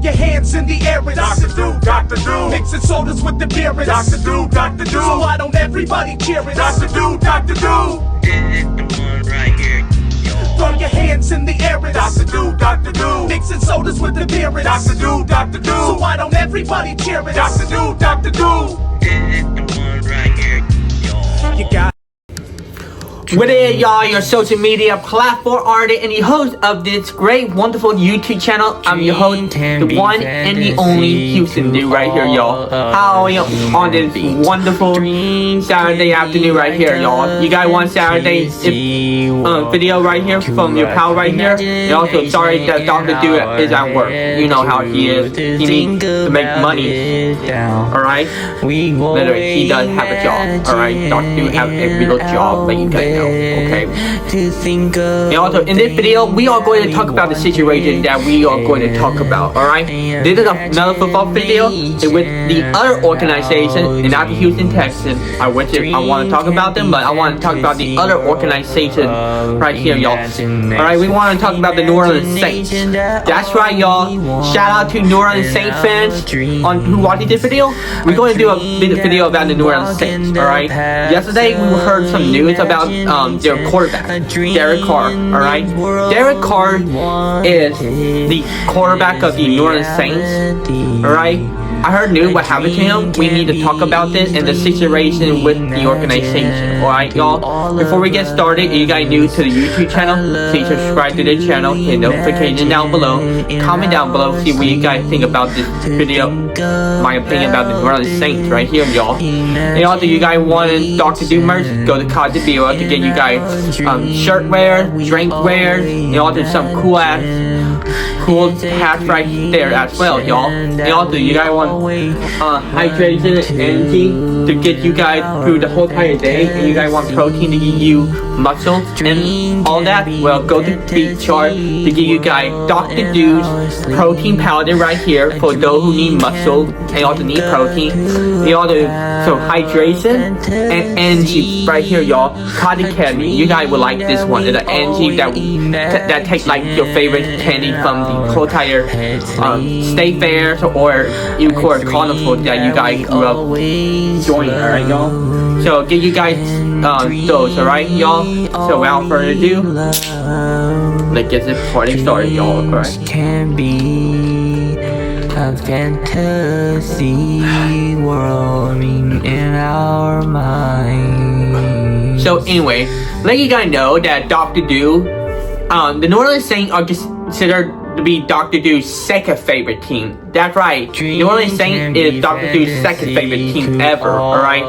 your hands in the air and Dr. Drew, Dr. Drew. mixing sodas with the beer and Dr. Drew, Dr. Drew. so why don't everybody cheer it? Dr. Drew, Dr. Drew. Right here. Throw your hands in the air and Dr. Drew, Dr. Drew. mixing sodas with the beer and Dr. Drew, Dr. so Drew. why don't everybody cheer it? Dr. Drew, Dr. Drew. Right here. You got What is y'all, your social media platform artist and the host of this great, wonderful YouTube channel. I'm your host, the one and the only Houston dude right here, y'all. How are you on this wonderful Saturday afternoon right here, y'all? You guys want Saturday video right here from your pal right here? And also, sorry that Dr. Dude is at work. You know how he is. He needs to make money. Alright? Literally, he does have a job. Alright? Dr. Dude have a real job that you guys know. Okay. And also in this video, we are going to talk about the situation that we are going to talk about. Alright? This is another football video with the other organization, and not the Houston Texans. I want to talk about them, but I want to talk about the other organization right here, y'all. Alright, we want to talk about the New Orleans Saints. That's right, y'all. Shout out to New Orleans Saints fans on who watching this video. We're going to do a video about the New Orleans Saints. Alright? Yesterday we heard some news about their quarterback, Derek Carr. Alright? Derek Carr is the quarterback of the New Orleans Saints. Alright? I heard news what happened to him. We need to talk about this and the situation with the organization. Alright, y'all? Before we get started, if you guys new to the YouTube channel, please subscribe to the channel, hit notification down below, comment down below, see what you guys think about this video, my opinion about the New Orleans Saints right here, y'all. And also, you guys want Dr. Dude merch, go to Cod to get you guys shirt wear, drink wear, and also some cool hats right there as well, y'all. And also, you guys want hydration and energy to get you guys through the whole entire day, and you guys want protein to give you muscle and all that, well, go to Beat Chart to give you guys Dr. Dude's protein powder right here for those who need muscle and also need protein. And also some hydration and energy right here, y'all. Cotton candy, you guys will like this one. It's an energy that tastes like your favorite candy from the whole entire state fairs or you call it carnival that you guys grew up joining, alright, y'all? So get you guys those, alright, y'all? So without further ado, let's get this party started, y'all, alright? Can be a fantasy world in our minds. So anyway, let you guys know that Dr. Dude, the New Orleans Saints are considered to be Dr. Dude's second favorite team. That's right, New Orleans Saints is Dr. Dude's second favorite team ever, alright?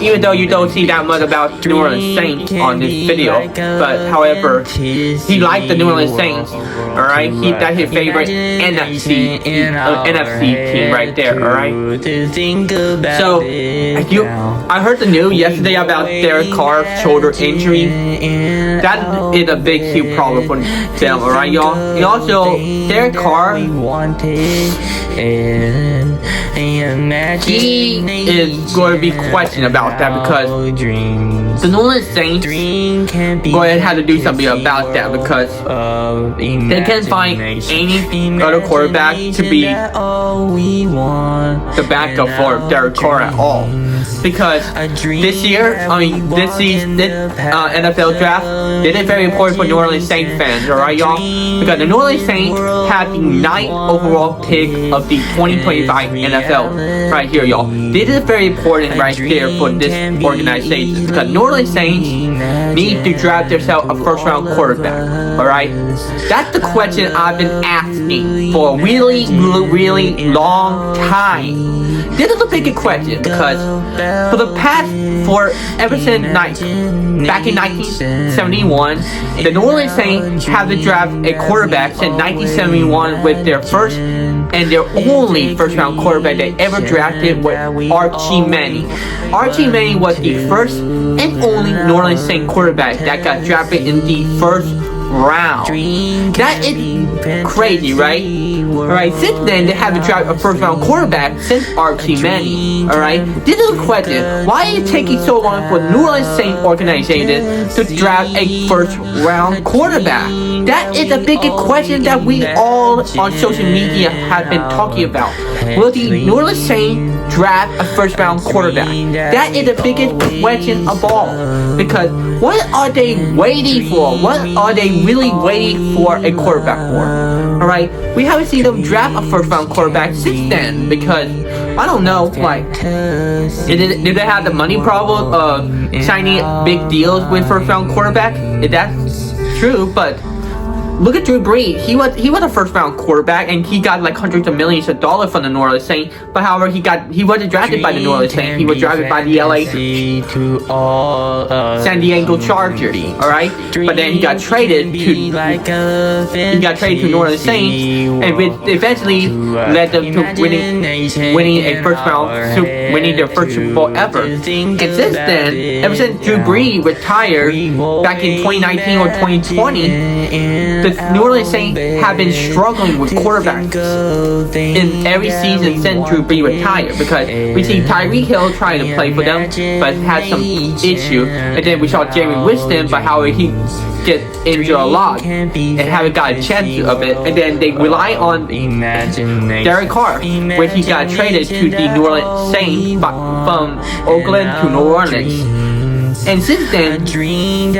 Even though you don't see that much about New Orleans Saints on this video, but however, he liked the New Orleans Saints, alright? That's his favorite NFC team right there, alright? So, I heard the news yesterday about Derek Carr's shoulder injury. That is a big, huge problem for them, alright, y'all? And also, Derek Carr, he is going to be questioned about that because the New Orleans Saints go ahead and have to do something about that because they can't find any other quarterback to be the backup for Derek Carr at all. Because this season, NFL draft, it is very important for New Orleans Saints fans, alright, y'all? Because the New Orleans Saints had the 9th overall pick of the 2025 NFL right here, y'all. This is very important right here for this organization because New Orleans Saints need to draft themselves a first-round quarterback, alright? That's the question I've been asking for a really, really long time. This is a big question because for the past, ever since back in 1971, the New Orleans Saints have to draft a quarterback since 1971 with their first and their only first-round quarterback they ever drafted was Archie Manning. Archie Manning was the first and only New Orleans Saints quarterback that got drafted in the first round. That is crazy, right? Alright, since then they have to draft a first round quarterback since Archie Manning. Alright, this is a question. Why is it taking so long for New Orleans Saints organization to draft a first round quarterback? That is the biggest question that we all on social media have been talking about. Will the New Orleans Saints draft a first round quarterback? That is the biggest question of all. Because what are they waiting for? What are they really waiting for a quarterback for? Alright, we haven't seen them draft a first round quarterback since then because I don't know, like, did they have the money problem of signing big deals with first round quarterback? That's true, but look at Drew Brees. He was a first round quarterback and he got like hundreds of millions of dollars from the New Orleans Saints. But however, he wasn't drafted by the New Orleans Saints. He was drafted by the San Diego Chargers. All right, but then he got traded to New Orleans Saints, and which eventually led them to winning their first Super Bowl ever. And since then, ever since Drew Brees retired back in 2019 or 2020. The New Orleans Saints have been struggling with quarterbacks in every season since Drew Brees retired because we see Tyreek Hill trying to play for them but had some issue, and then we saw Jerry Winston, but how he get injured a lot and haven't got a chance of it, and then they rely on Derek Carr, where he got traded to the New Orleans Saints from Oakland to New Orleans. And since then he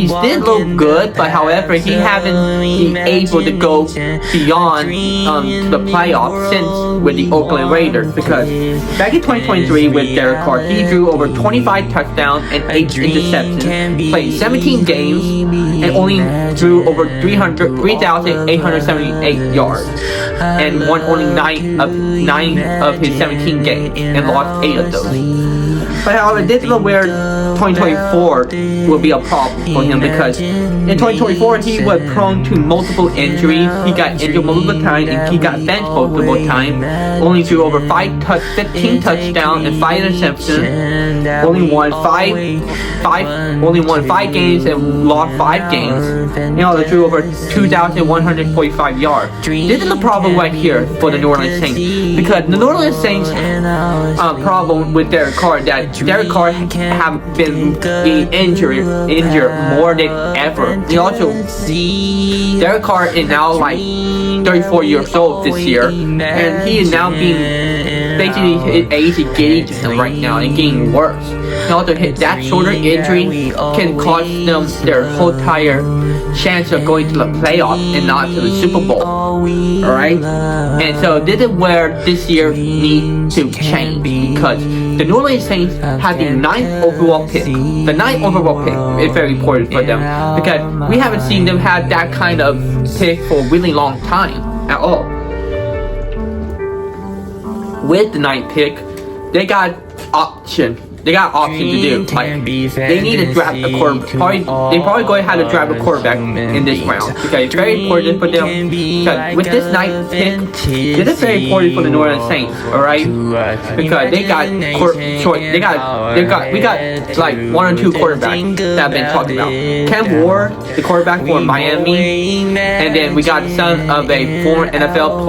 did look good, but however he haven't been able to go beyond to the playoffs since with the Oakland Raiders, because back in 2023 with Derek Carr, he drew over 25 touchdowns and 8 interceptions, played 17 games, and only drew over 3,878 yards, and won only 9 of his 17 games and lost 8 of those. But however, this is where 2024 will be a problem for him, because in 2024 he was prone to multiple injuries. He got injured multiple times and he got benched multiple times. Only threw over 15 touchdowns and 5 interceptions. Only won 5 games and lost 5 games. And also threw over 2,145 yards. This is the problem right here for the New Orleans Saints, because the New Orleans Saints problem with Derek Carr, that Derek Carr have been injured more than ever. And also, Derek Carr is now like 34 years old this year, and he is now being basically his age is getting to him right now and getting worse. And also, that shoulder injury can cost them their whole entire chance of going to the playoffs and not to the Super Bowl. Alright? And so this is where this year needs to change, because the New Orleans Saints have the 9th overall pick. The 9th overall pick is very important for them, because we haven't seen them have that kind of pick for a really long time at all. With the 9th pick, they got option to do. Like, they need to draft a quarterback. They probably going to have to draft a quarterback in this round, because it's very important for them. Because with this 9th pick, this is very important for the New Orleans Saints. All right, because we got like 1 or 2 quarterbacks that have been talked about. Cam Ward, the quarterback for Miami, and then we got the son of a former NFL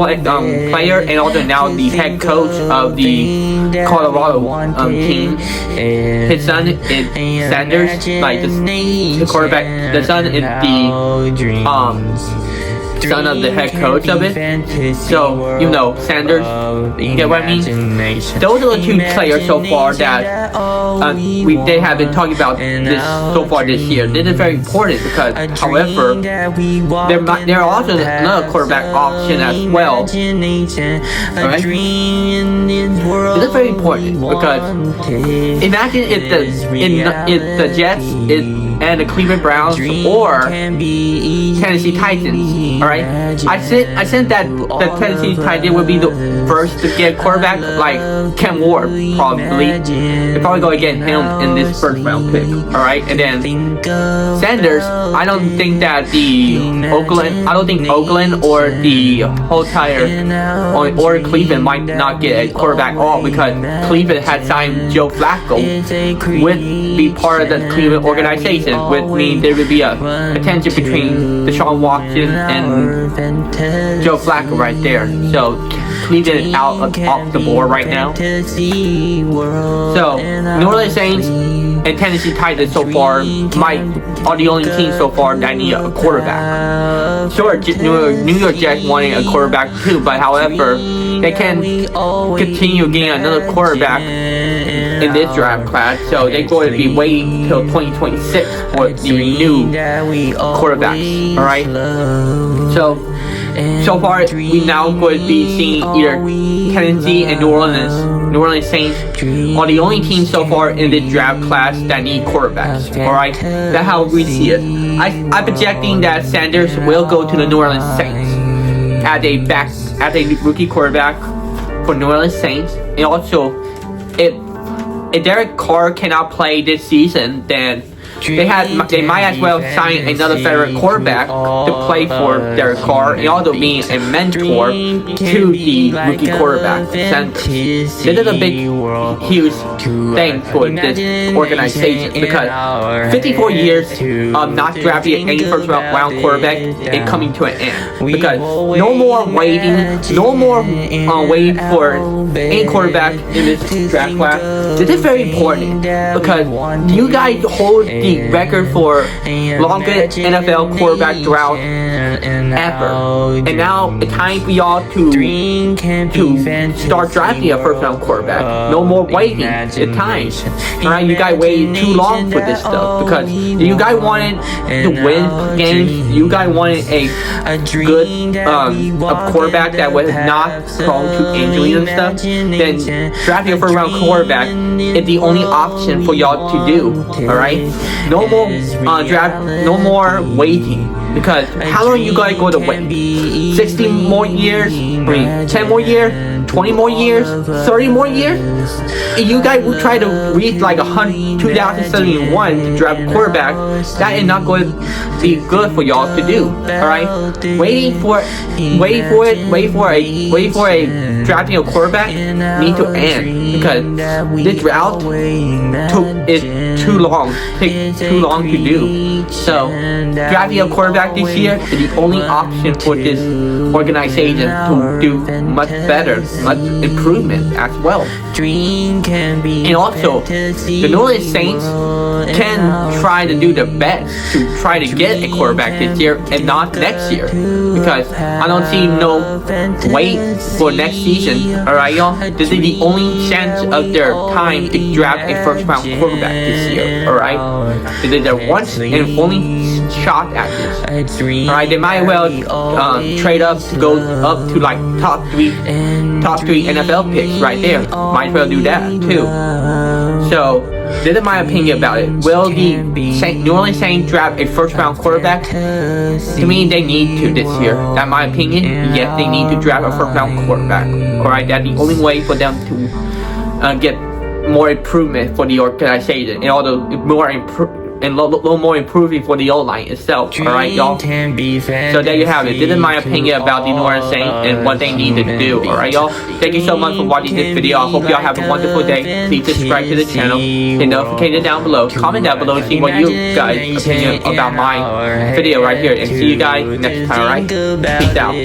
player, and also now the head coach of the Colorado team. His son is Sanders, like the quarterback. The son is the son of the head coach of it. So, you know, Sanders, you get what I mean? Those are the 2 players so far that they have been talking about this so far this year. This is very important because, however, there are also another quarterback option as well. Alright? This is very important because imagine if the Jets and the Cleveland Browns or Tennessee Titans. Alright, I said that the Tennessee Titans would be the first to get quarterback, like Cam Ward probably. They're probably going to get him in this first round pick. Alright, and then Sanders, I don't think Oakland or the whole entire or Cleveland might not get a quarterback at all, because Cleveland had signed Joe Flacco with be part of the Cleveland organization. season, which means there would be a tension between Deshaun Watson and Joe Flacco right there. So Cleveland out off the board right now. So New Orleans Saints and Tennessee Titans so far are the only teams so far that need a quarterback. Sure, New York Jets wanting a quarterback too, but however, they can continue getting another quarterback in this draft class, so they're going to be waiting till 2026 for the new quarterbacks. Alright? So far, we now going to be seeing either Tennessee and New Orleans Saints are the only teams so far in this draft class that need quarterbacks. Alright? That's how we see it. I'm projecting that Sanders will go to the New Orleans Saints as a rookie quarterback for New Orleans Saints. And also, if Derek Carr cannot play this season, then they might as well sign another veteran quarterback to play for Derek Carr and also being a mentor to the rookie quarterback. This is a big, huge thing for this organization because 54 years of not drafting any first round quarterback is coming to an end. Because no more waiting for any quarterback in this draft class. This is very important because you guys hold the record for longest NFL quarterback drought ever. And now it's time for y'all to start drafting a first round quarterback. No more waiting. It's time. Alright, you guys waited too long for this stuff because you guys wanted to win games. You guys wanted a good a quarterback that was not prone to injury and stuff. Then drafting a first round quarterback is the only option for y'all to do. Alright? No more no more waiting. Because how long you guys going to wait? 60 more years? 10 more years? 20 more years? 30 more years? If you guys will try to reach like 2071 to draft a quarterback, that is not going to be good for y'all to do. Alright? Wait for a drafting a quarterback need to end because this route is too long. Takes too long to do. So drafting a quarterback this year is the only option for this organization to do much better, much improvement as well. And also, the New Orleans Saints can try to do their best to try to get a quarterback this year and not next year. Because I don't see no wait for next season. Alright, y'all? This is the only chance of their time to draft a first round quarterback this year. Alright? This is their once and only shot at this. Alright, they might well trade up to go up to like top three NFL picks right there. Might as well do that too. So this is my opinion about it. Will the New Orleans Saints draft a first round quarterback? To me, they need to this year. That's my opinion. Yes, they need to draft a first round quarterback. Alright, that's the only way for them to get more improvement for the organization and although more improving for the O-line itself. Alright, y'all? So there you have it. This is my opinion about the New Orleans Saints and what they need to do. Alright, y'all? Thank you so much for watching this video. I hope y'all have a wonderful day. Please subscribe to the channel. Hit notification down below. Comment down below and see what you guys' opinion about my video right here. And see you guys next time, alright? Peace out.